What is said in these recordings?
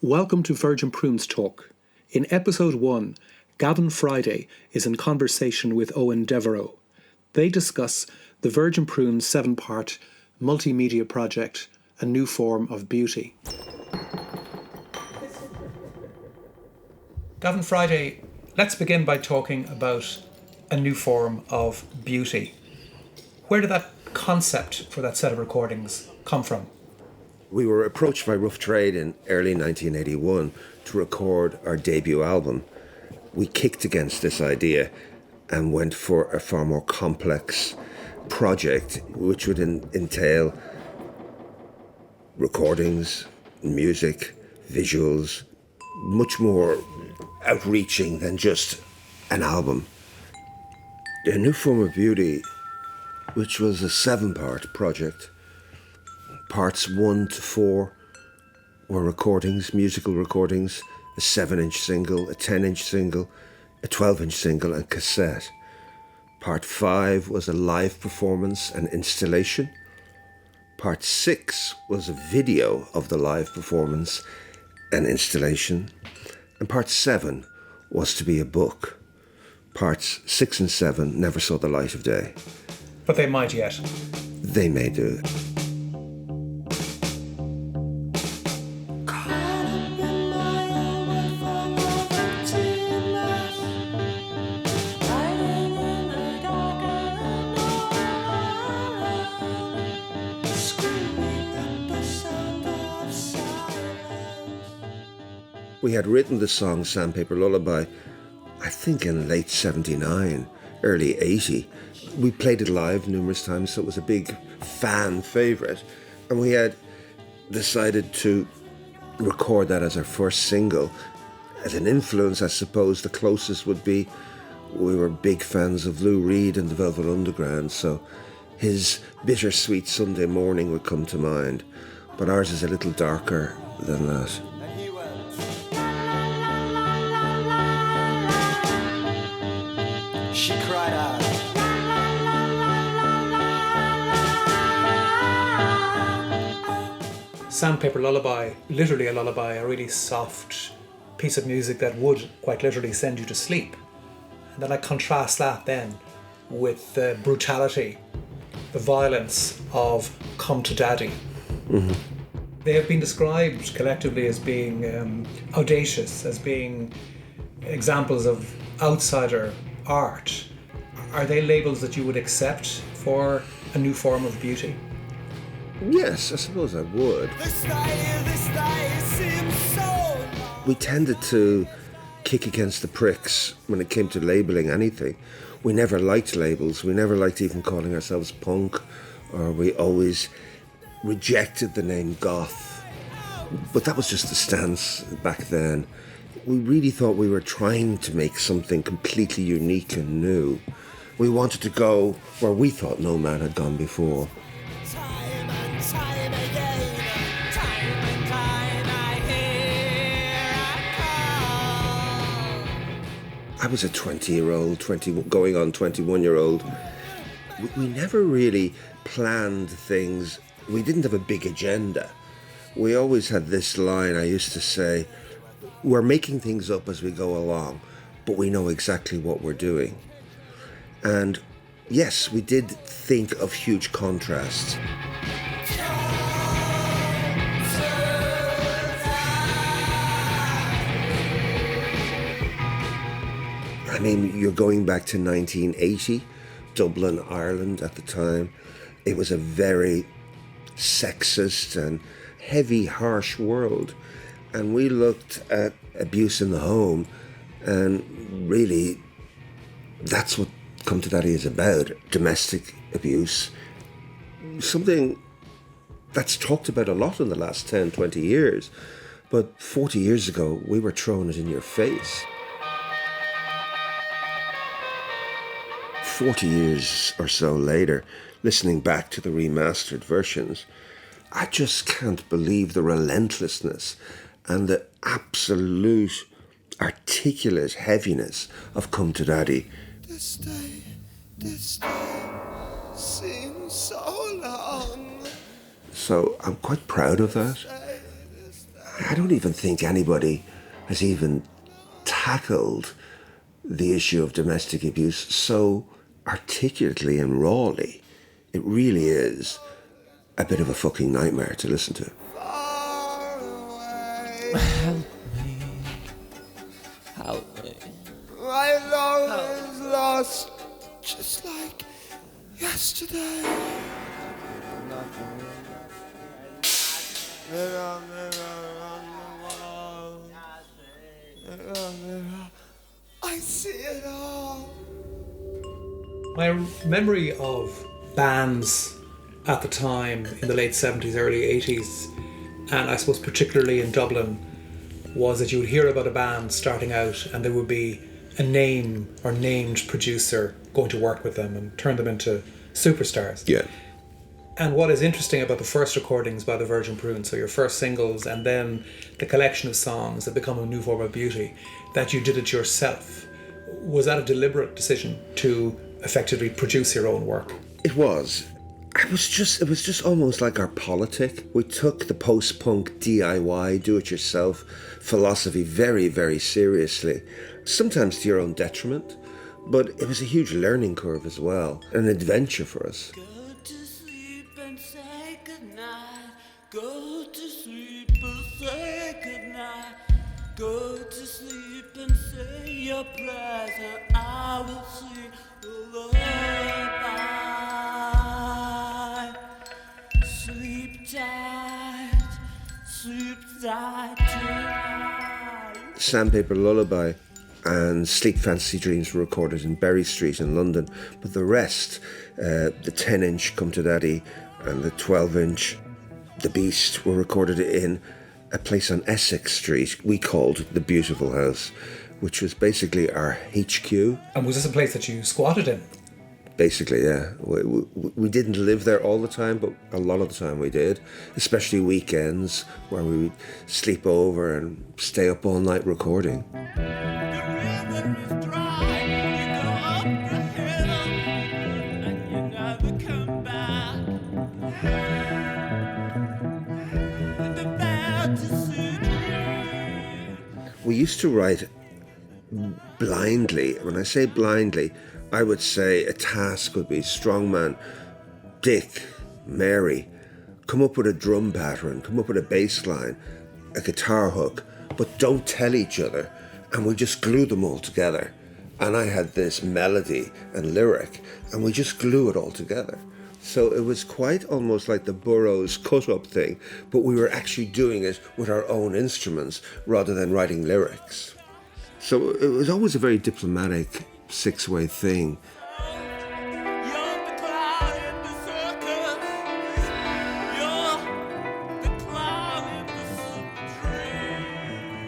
Welcome to Virgin Prunes Talk. In episode 1, Gavin Friday is in conversation with Eoin Devereux. They discuss the Virgin Prunes 7-part multimedia project, A New Form of Beauty. Gavin Friday, let's begin by talking about A New Form of Beauty. Where did that concept for that set of recordings come from? We were approached by Rough Trade in early 1981 to record our debut album. We kicked against this idea and went for a far more complex project, which would entail recordings, music, visuals, much more outreaching than just an album. A New Form of Beauty, which was a 7-part project. Parts 1 to 4 were recordings, musical recordings, a 7-inch single, a 10-inch single, a 12-inch single and cassette. Part 5 was a live performance and installation. Part 6 was a video of the live performance and installation. And Part 7 was to be a book. Parts 6 and 7 never saw the light of day. But they might yet. They may do. We had written the song Sandpaper Lullaby, I think in late 79, early 80. We played it live numerous times, so it was a big fan favourite. And we had decided to record that as our first single. As an influence, I suppose the closest would be we were big fans of Lou Reed and the Velvet Underground, so his Bittersweet Sunday Morning would come to mind. But ours is a little darker than that. She cried out. Sandpaper Lullaby, literally a lullaby, a really soft piece of music that would quite literally send you to sleep. And then I contrast that then with the brutality, the violence of Come to Daddy. Mm-hmm. They have been described collectively as being audacious, as being examples of outsider art. Are they labels that you would accept for A New Form of Beauty? Yes, I suppose I would. This day seems so long. We tended to kick against the pricks when it came to labelling anything. We never liked labels. We never liked even calling ourselves punk, or we always rejected the name goth. But that was just the stance back then. We really thought we were trying to make something completely unique and new. We wanted to go where we thought no man had gone before. Time and time again, time and time I hear a call. I was a 20-year-old, going on 21-year-old. We never really planned things. We didn't have a big agenda. We always had this line I used to say, we're making things up as we go along, but we know exactly what we're doing. And yes, we did think of huge contrasts. I mean, you're going back to 1980, Dublin, Ireland at the time. It was a very sexist and heavy, harsh world. And we looked at abuse in the home, and really, that's what Come to Daddy is about, domestic abuse. Something that's talked about a lot in the last 10, 20 years, but 40 years ago, we were throwing it in your face. 40 years or so later, listening back to the remastered versions, I just can't believe the relentlessness and the absolute articulate heaviness of Come to Daddy. This day seems so long. So I'm quite proud of that. I don't even think anybody has even tackled the issue of domestic abuse so articulately and rawly. It really is a bit of a fucking nightmare to listen to. Far away. Help me. Help me. My love is lost, just like yesterday. Mirror, mirror on the wall. Mirror, mirror, I see it all. My memory of bands at the time in the late 70s, early 80s, and I suppose particularly in Dublin, was that you would hear about a band starting out and there would be a name or named producer going to work with them and turn them into superstars. Yeah. And what is interesting about the first recordings by the Virgin Prunes, so your first singles and then the collection of songs that become a new form of beauty, that you did it yourself. Was that a deliberate decision to effectively produce your own work? It was. It was just almost like our politic. We took the post-punk DIY, do-it-yourself philosophy very, very seriously, sometimes to your own detriment, but it was a huge learning curve as well, an adventure for us. Go to sleep and say goodnight. Go to sleep and say goodnight. Go to sleep and say your prayers, and I will sing a lullaby. Sleep tight tonight. Sandpaper Lullaby and Sleep Fantasy Dreams were recorded in Berry Street in London, but the rest, the 10-inch Come to Daddy and the 12-inch The Beast, were recorded in a place on Essex Street we called The Beautiful House, which was basically our HQ. And was this a place that you squatted in? Basically, yeah. We didn't live there all the time, but a lot of the time we did, especially weekends where we would sleep over and stay up all night recording. The river is dry. You go up the hill and you never come back. And the fantasy dream. We used to write blindly. When I say blindly, I would say a task would be strongman, Dick, Mary, come up with a drum pattern, come up with a bass line, a guitar hook, but don't tell each other. And we just glue them all together. And I had this melody and lyric, and we just glue it all together. So it was quite almost like the Burroughs cut-up thing, but we were actually doing it with our own instruments rather than writing lyrics. So it was always a very diplomatic, six-way thing. You're the clown in the circus. You're the clown in the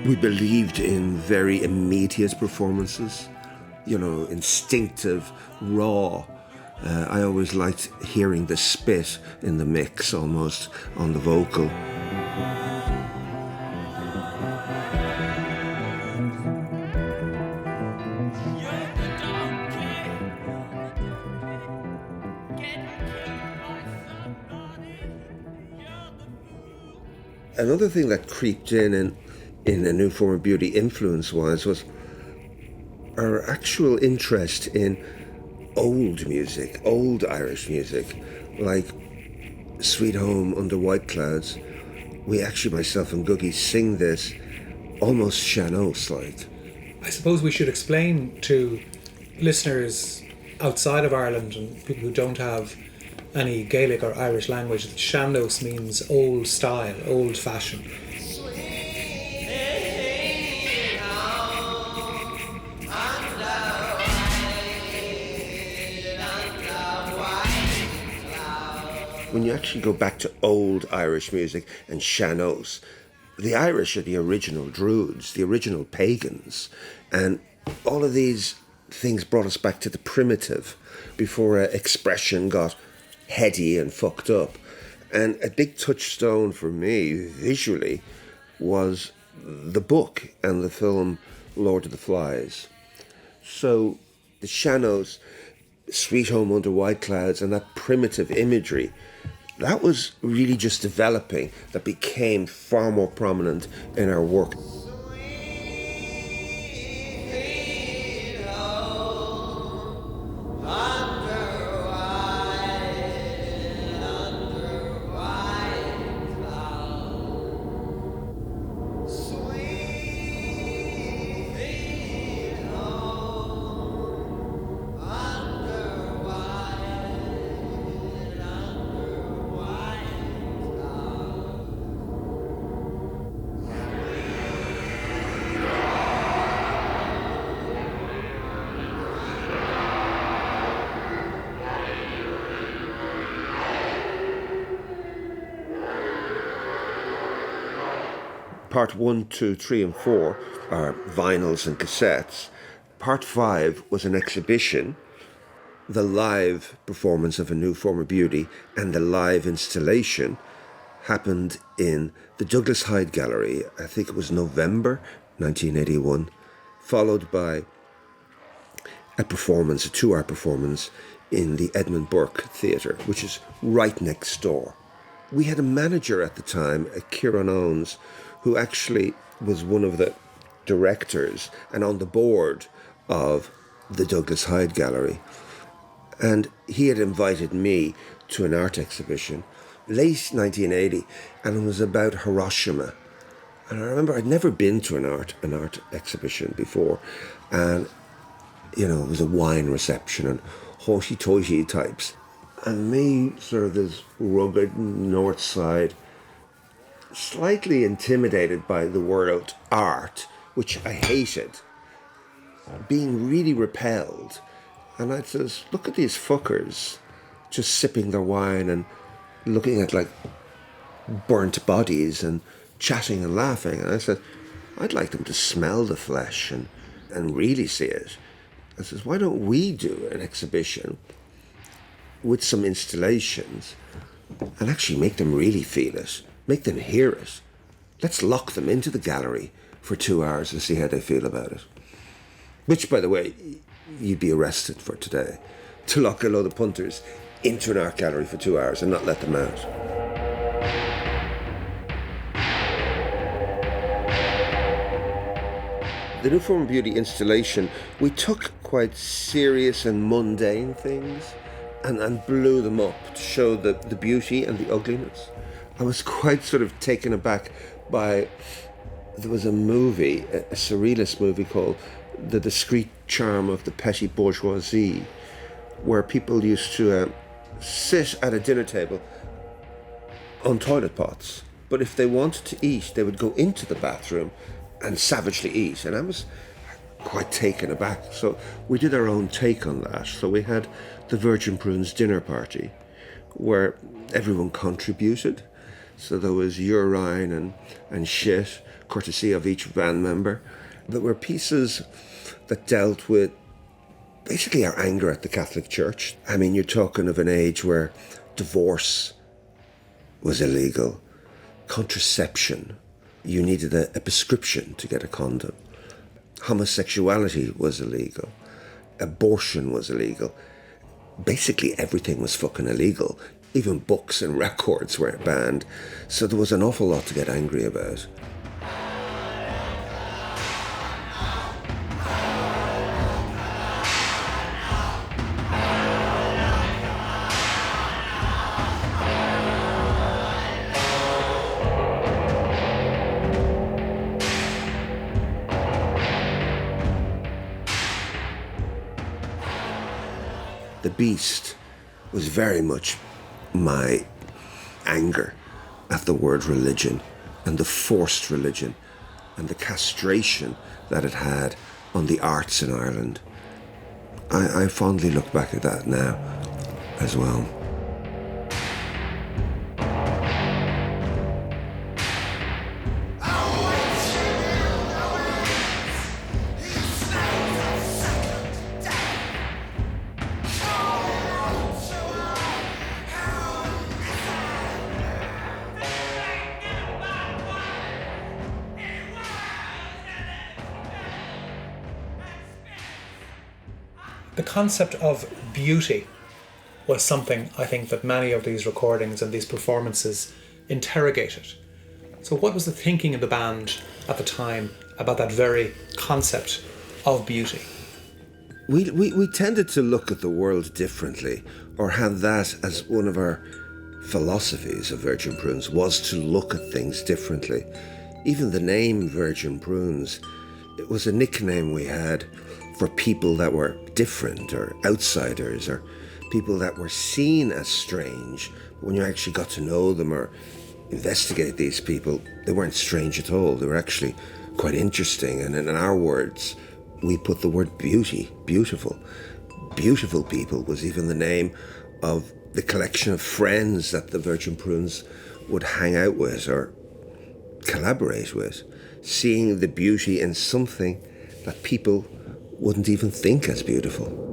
dream. We believed in very immediate performances, instinctive, raw. I always liked hearing the spit in the mix almost on the vocal. Another thing that creeped in A New Form of Beauty influence-wise was our actual interest in old music, old Irish music, like Sweet Home Under White Clouds. We actually, myself and Guggi, sing this almost Sean-O's-like. I suppose we should explain to listeners outside of Ireland and people who don't have any Gaelic or Irish language that Sean-Os means old style, old fashioned. When you actually go back to old Irish music and Sean-Os, the Irish are the original Druids, the original pagans, and all of these things brought us back to the primitive before expression got heady and fucked up. And a big touchstone for me visually was the book and the film Lord of the Flies. So the Sean-Os, Sweet Home Under White Clouds, and that primitive imagery That was really just developing, that became far more prominent in our work. Part 1, 2, 3 and 4 are vinyls and cassettes. Part 5 was an exhibition, the live performance of A New Form of Beauty, and the live installation happened in the Douglas Hyde Gallery, I think it was November 1981, followed by a performance, a 2-hour performance in the Edmund Burke Theatre, which is right next door. We had a manager at the time, Kieran Owens, who actually was one of the directors and on the board of the Douglas Hyde Gallery. And he had invited me to an art exhibition, late 1980, and it was about Hiroshima. And I remember I'd never been to an art exhibition before, and it was a wine reception and hoity-toity types. And me, sort of this rugged north side, slightly intimidated by the word art, which I hated, being really repelled. And I says, look at these fuckers just sipping their wine and looking at like burnt bodies and chatting and laughing. And I said, I'd like them to smell the flesh and really see it. I says, why don't we do an exhibition with some installations and actually make them really feel it, make them hear it. Let's lock them into the gallery for 2 hours and see how they feel about it. Which, by the way, you'd be arrested for today, to lock a load of punters into an art gallery for 2 hours and not let them out. The New Form of Beauty installation, we took quite serious and mundane things and blew them up to show the beauty and the ugliness. I was quite sort of taken aback by, there was a movie, a surrealist movie called The Discreet Charm of the Petty Bourgeoisie, where people used to sit at a dinner table on toilet pots. But if they wanted to eat, they would go into the bathroom and savagely eat. And I was quite taken aback. So we did our own take on that. So we had the Virgin Prunes dinner party where everyone contributed. So there was urine and shit, courtesy of each band member. There were pieces that dealt with basically our anger at the Catholic Church. I mean, you're talking of an age where divorce was illegal, contraception, you needed a prescription to get a condom, homosexuality was illegal, abortion was illegal. Basically everything was fucking illegal. Even books and records were banned. So there was an awful lot to get angry about. The beast was very much my anger at the word religion and the forced religion and the castration that it had on the arts in Ireland. I fondly look back at that now as well. The concept of beauty was something I think that many of these recordings and these performances interrogated. So what was the thinking of the band at the time about that very concept of beauty? We tended to look at the world differently, or had that as one of our philosophies of Virgin Prunes, was to look at things differently. Even the name Virgin Prunes, it was a nickname we had for people that were different or outsiders or people that were seen as strange. But when you actually got to know them or investigate these people, they weren't strange at all. They were actually quite interesting. And in our words, we put the word beauty, beautiful. Beautiful people was even the name of the collection of friends that the Virgin Prunes would hang out with or collaborate with, seeing the beauty in something that people wouldn't even think as beautiful.